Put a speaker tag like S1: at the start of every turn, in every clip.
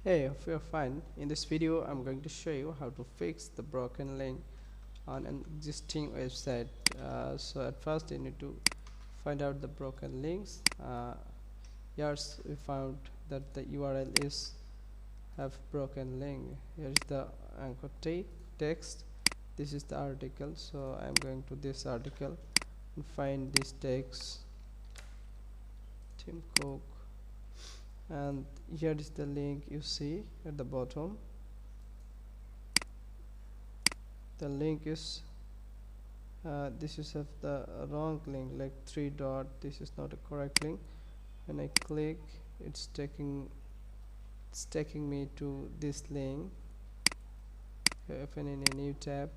S1: Hey, if you're fine, in this video I'm going to show you how to fix the broken link on an existing website. So at first you need to find out the broken links. Yes, we found that the URL is have broken link. Here's the anchor text. This is the article, so I'm going to this article and find this text, Tim Cook, and here is the link you see at the bottom. The link is this is of the wrong link, like 3 dot. This is not a correct link. When I click, it's taking me to this link. Open in a new tab.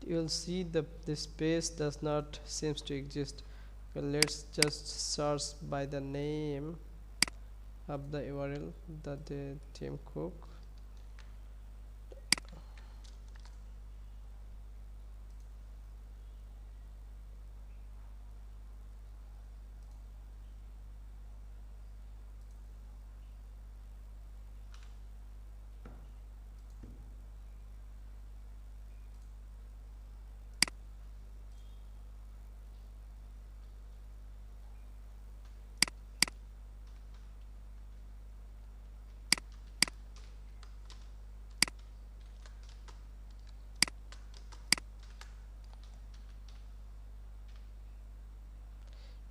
S1: You'll see this page does not seems to exist. Okay, let's just search by the name of the URL, that the Tim Cook.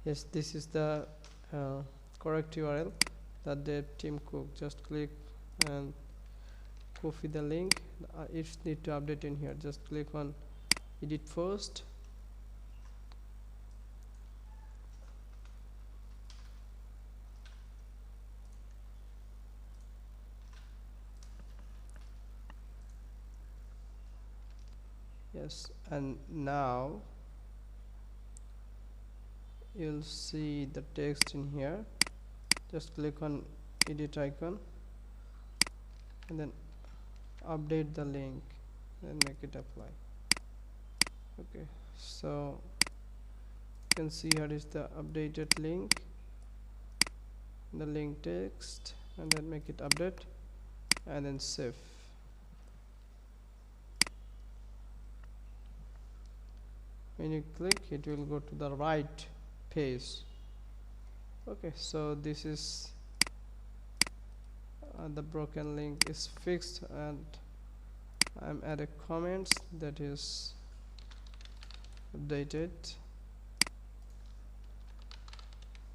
S1: Yes, this is the correct URL, that the Tim Cook. Just click and copy the link. If need to update in here, just click on edit first. Yes, and now you'll see the text in here. Just click on edit icon and then update the link and make it apply. Okay, so you can see here is the updated link, the link text, and then make it update and then save. When you click, it will go to the right page. Okay, so this is the broken link is fixed, and I'm adding comments that is updated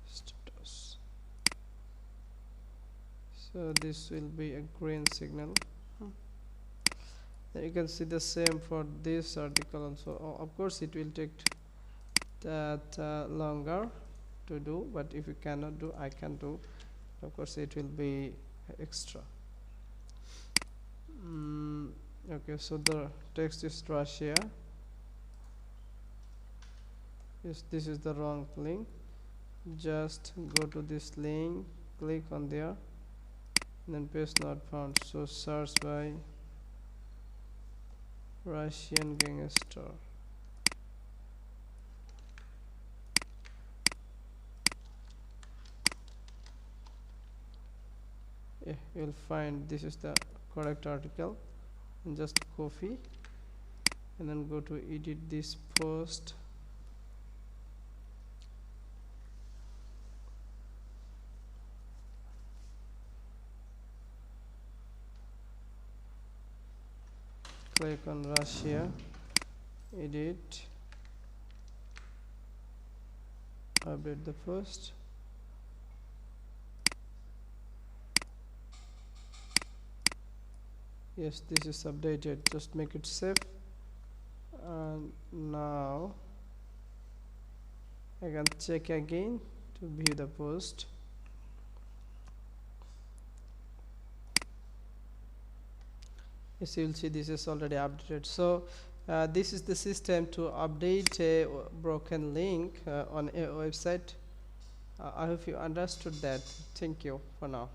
S1: status. So this will be a green signal. Then you can see the same for this article also. Of course it will take that longer to do, but if you cannot do, I can do. Of course it will be extra. Okay, so the text is Russia. Yes, this is the wrong link. Just go to this link, click on there, and then paste not found. So search by Russian gangster. Yeah, you'll find this is the correct article, and just copy and then go to edit this post. Click on Russia, edit, update the post. Yes, this is updated. Just make it safe, and now I can check again to view the post. Yes, you will see this is already updated. So this is the system to update a broken link on a website. I hope you understood that. Thank you for now.